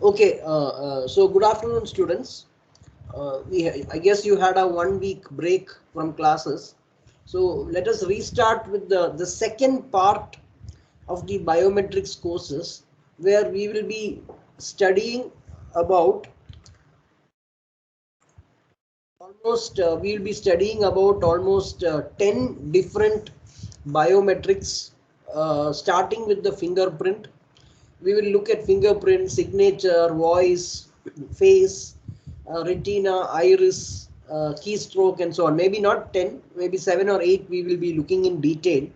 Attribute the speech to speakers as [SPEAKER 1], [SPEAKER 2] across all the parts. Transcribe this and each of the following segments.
[SPEAKER 1] Okay, so good afternoon, students. I guess you had a 1 week break from classes. So let us restart with the second part of the biometrics courses, where we will be studying about almost 10 different biometrics, starting with the fingerprint. We will look at fingerprint, signature, voice, face, retina, iris, keystroke, and so on. Maybe not 10, maybe 7 or 8 we will be looking in detail.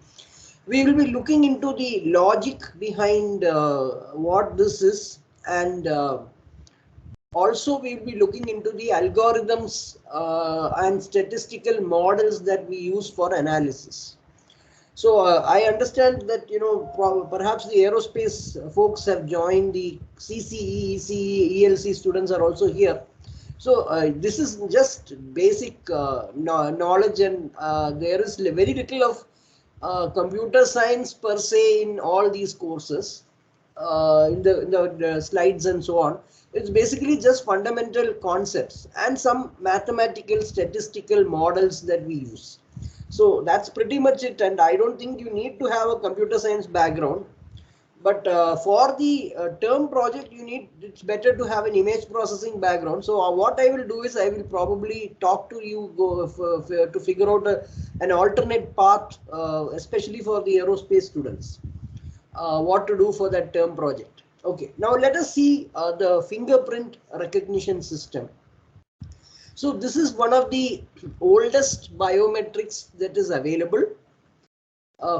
[SPEAKER 1] We will be looking into the logic behind what this is, and also we will be looking into the algorithms and statistical models that we use for analysis. So I understand that perhaps the aerospace folks have joined, the CCE, ECE, ELC students are also here. So this is just basic knowledge, and there is very little of computer science per se in all these courses, in the slides and so on. It's basically just fundamental concepts and some mathematical statistical models that we use. So that's pretty much it, and I don't think you need to have a computer science background. But for the term project, it's better to have an image processing background. So what I will do is I will probably talk to you to figure out an alternate path, especially for the aerospace students, what to do for that term project. Okay, now let us see the fingerprint recognition system. So this is one of the oldest biometrics that is available.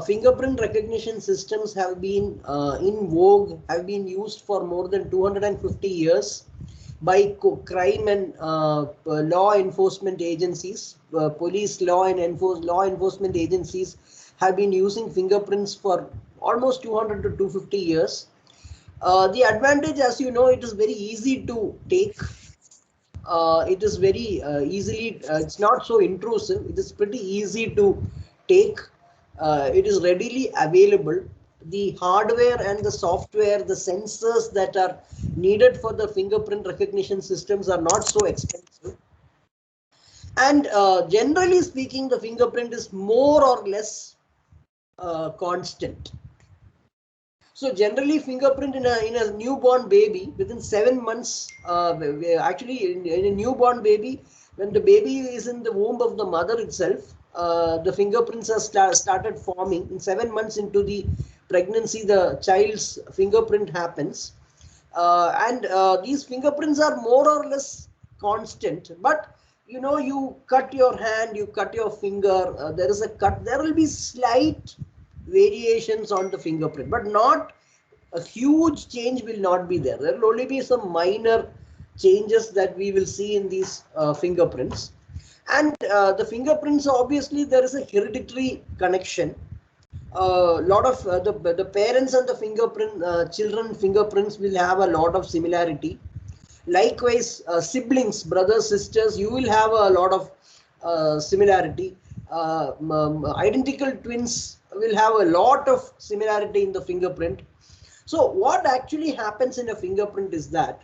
[SPEAKER 1] Fingerprint recognition systems have been in vogue, have been used for more than 250 years by crime and law enforcement agencies. Police, law enforcement agencies have been using fingerprints for almost 200 to 250 years. The advantage, as you know, it is very easy to take. It is very easily, it's not so intrusive. It is pretty easy to take. It is readily available. The hardware and the software, the sensors that are needed for the fingerprint recognition systems are not so expensive. And generally speaking, the fingerprint is more or less constant. So generally, fingerprint in a newborn baby within 7 months, actually in a newborn baby, when the baby is in the womb of the mother itself, the fingerprints are started forming. In 7 months into the pregnancy, the child's fingerprint happens, and these fingerprints are more or less constant. But you cut your hand, you cut your finger, there is a cut, there will be slight variations on the fingerprint, but not a huge change will not be there. There will only be some minor changes that we will see in these fingerprints. And the fingerprints, obviously there is a hereditary connection. A lot of the parents and the children fingerprints will have a lot of similarity. Likewise, siblings, brothers, sisters, you will have a lot of similarity. Identical twins will have a lot of similarity in the fingerprint. So what actually happens in a fingerprint is that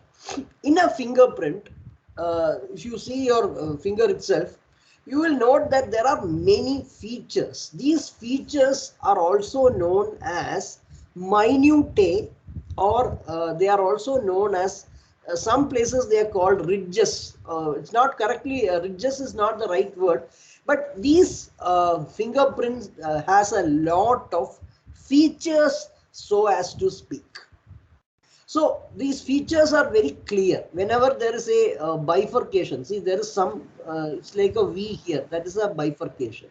[SPEAKER 1] in a fingerprint, if you see your finger itself, you will note that there are many features. These features are also known as minutiae, or they are also known as some places they are called ridges. It's not correctly, ridges is not the right word, but these fingerprints has a lot of features, so as to speak. So these features are very clear. Whenever there is a bifurcation, see there is some, it's like a V here, that is a bifurcation.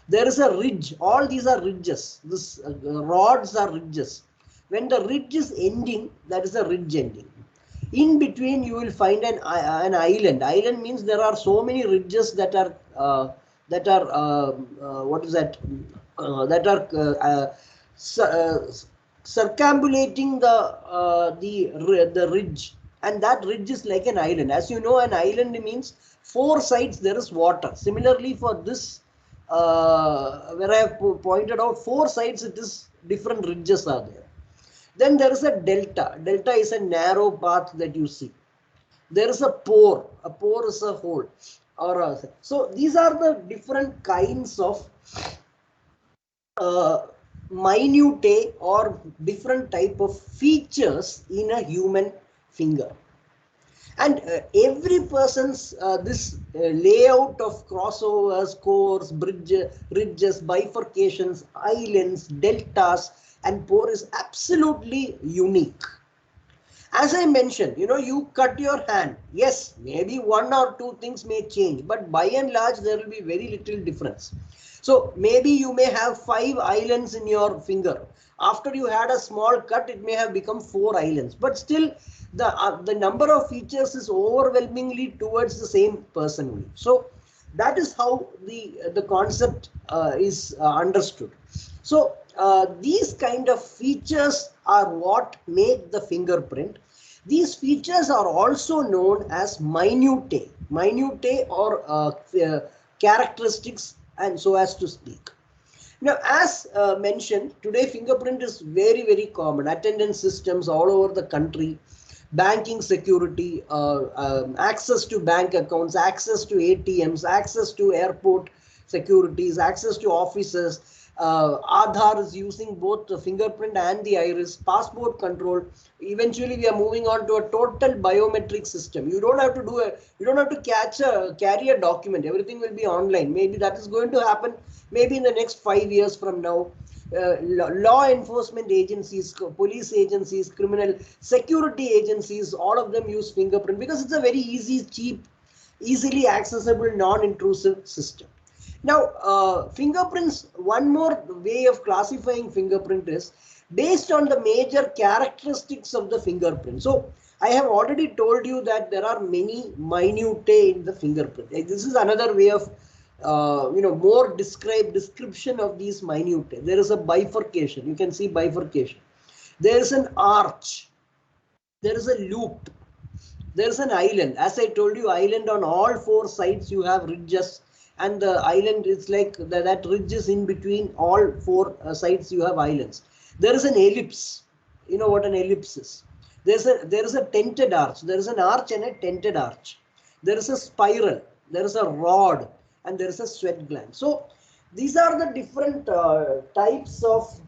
[SPEAKER 1] There is a ridge, all these are ridges, this rods are ridges. When the ridge is ending, that is a ridge ending. In between you will find an island. Island means there are so many ridges that are what is that? That are circumambulating the ridge, and that ridge is like an island. As you know, an island means 4 sides there is water. Similarly, for this, where I have pointed out 4 sides, it is different ridges are there. Then there is a delta. Delta is a narrow path that you see. There is a pore. A pore is a hole. So these are the different kinds of minutiae or different type of features in a human finger. And every person's this layout of crossovers, cores, ridges, bifurcations, islands, deltas, and pore is absolutely unique. As I mentioned, you cut your hand. Yes, maybe one or two things may change, but by and large, there will be very little difference. So maybe you may have 5 islands in your finger. After you had a small cut, it may have become 4 islands, but still the number of features is overwhelmingly towards the same person only. So that is how the concept is understood. So these kind of features are what make the fingerprint. These features are also known as minutiae or characteristics, and so as to speak. Now, as mentioned, today fingerprint is very, very common. Attendance systems all over the country, banking security, access to bank accounts, access to ATMs, access to airport securities, access to offices. Aadhaar is using both the fingerprint and the iris, passport control. Eventually, we are moving on to a total biometric system. You don't have to carry a document. Everything will be online. Maybe that is going to happen maybe in the next 5 years from now. Law enforcement agencies, police agencies, criminal security agencies, all of them use fingerprint because it's a very easy, cheap, easily accessible, non-intrusive system. Now, fingerprints, one more way of classifying fingerprint is based on the major characteristics of the fingerprint. So, I have already told you that there are many minutiae in the fingerprint. This is another way of more description of these minutiae. There is a bifurcation. You can see bifurcation. There is an arch. There is a loop. There is an island. As I told you, island on all 4 sides you have ridges, and the island is like that ridge is in between all 4 sides you have islands. There is an ellipse. You know what an ellipse is. There is a tented arch. There is an arch and a tented arch. There is a spiral. There is a rod, and there is a sweat gland. So these are the different types of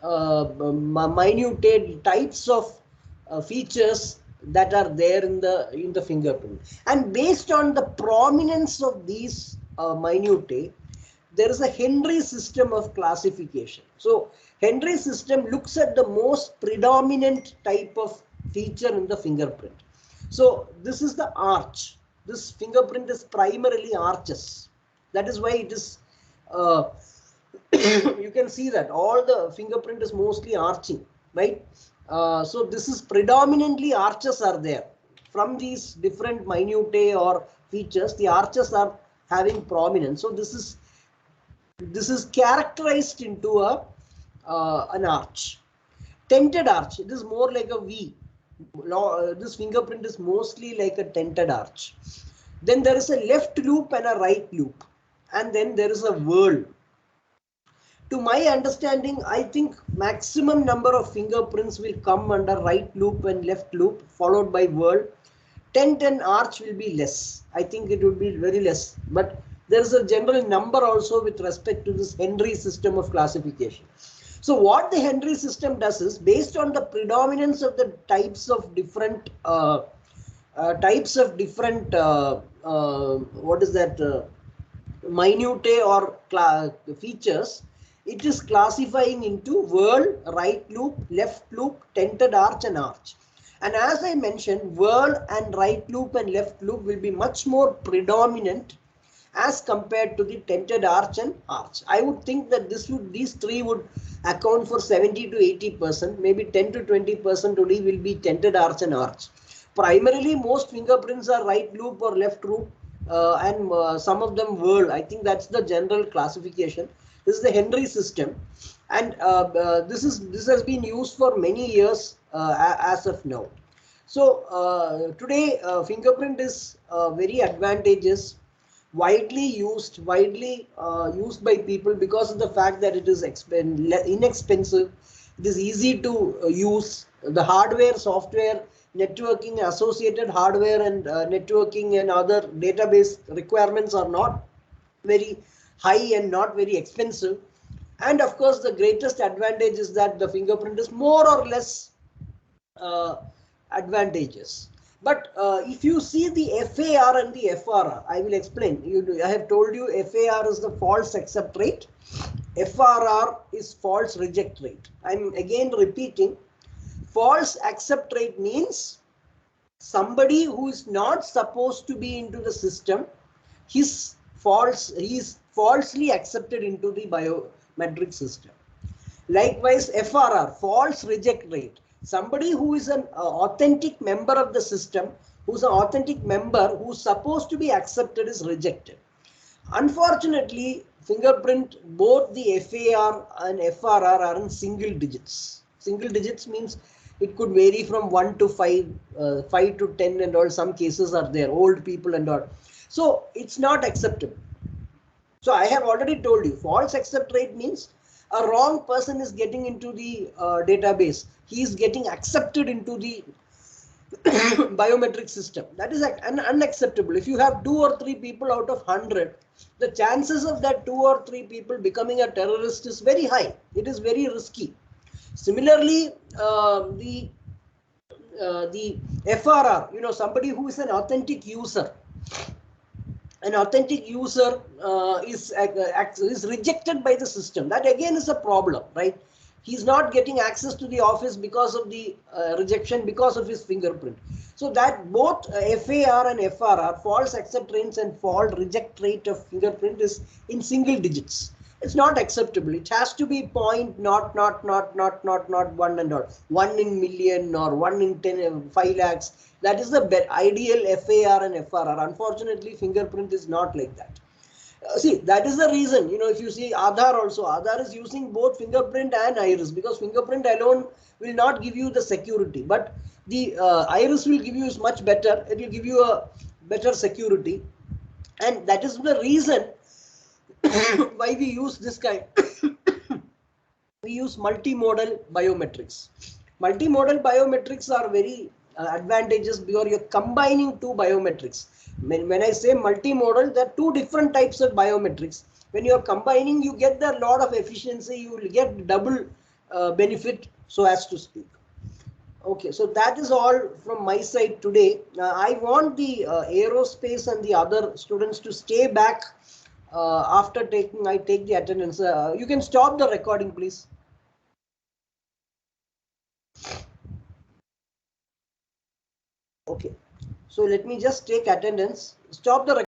[SPEAKER 1] minutiae, types of features that are there in the fingerprint. And based on the prominence of these minutiae, there is a Henry system of classification. So Henry system looks at the most predominant type of feature in the fingerprint. So this is the arch. This fingerprint is primarily arches. That is why it is, you can see that all the fingerprint is mostly arching, right? So this is predominantly arches are there. From these different minutiae or features, the arches are having prominence. So this is characterized into an arch. Tented arch, it is more like a V. This fingerprint is mostly like a tented arch. Then there is a left loop and a right loop, and then there is a whorl. To my understanding, I think maximum number of fingerprints will come under right loop and left loop, followed by whorl. Tent and arch will be less. I think it would be very less, but there is a general number also with respect to this Henry system of classification. So what the Henry system does is, based on the predominance of the types of different minutiae or features, it is classifying into whorl, right loop, left loop, tented arch and arch. And as I mentioned, whorl and right loop and left loop will be much more predominant as compared to the tented arch and arch. I would think that these 3 would account for 70 to 80%, maybe 10 to 20% only will be tented arch and arch. Primarily, most fingerprints are right loop or left loop, and some of them whorl. I think that's the general classification. This is the Henry system, and this has been used for many years as of now. So today, fingerprint is very advantageous, widely used by people because of the fact that it is inexpensive. It is easy to use. The hardware, software, networking, associated hardware and networking and other database requirements are not very high and not very expensive. And of course, the greatest advantage is that the fingerprint is more or less advantageous. But if you see the FAR and the FRR, I will explain. I have told you FAR is the false accept rate. FRR is false reject rate. I'm again repeating. False accept rate means somebody who is not supposed to be into the system, he is falsely accepted into the biometric system. Likewise, FRR, false reject rate. Somebody who is an authentic member of the system, who's an authentic member who's supposed to be accepted, is rejected. Unfortunately, fingerprint, both the FAR and FRR are in single digits. Single digits means it could vary from 1 to 5, 5 to 10 and all. Some cases are there, old people and all. So it's not acceptable. So I have already told you, false accept rate means a wrong person is getting into the database. He is getting accepted into the biometric system. That is unacceptable. If you have 2 or 3 people out of 100, the chances of that 2 or 3 people becoming a terrorist is very high. It is very risky. Similarly, the FRR, somebody who is an authentic user. An authentic user is rejected by the system. That again is a problem, right? He's not getting access to the office because of the rejection, because of his fingerprint. So that both FAR and FRR, false accept rates and false reject rate of fingerprint, is in single digits. It's not acceptable. It has to be point, not 1 and all. 1 in million or 1 in 10, 5 lakhs. That is the ideal FAR and FRR. Unfortunately, fingerprint is not like that. See, that is the reason, if you see Aadhaar also, Aadhaar is using both fingerprint and iris, because fingerprint alone will not give you the security, but the iris will give you is much better. It will give you a better security, and that is the reason why we use this kind. We use multimodal biometrics. Multimodal biometrics are very advantageous because you're combining 2 biometrics. When I say multimodal, there are 2 different types of biometrics. When you're combining, you get a lot of efficiency. You will get double benefit, so as to speak. Okay, so that is all from my side today. I want the aerospace and the other students to stay back after I take the attendance. You can stop the recording, please. Okay, so let me just take attendance. Stop the recording.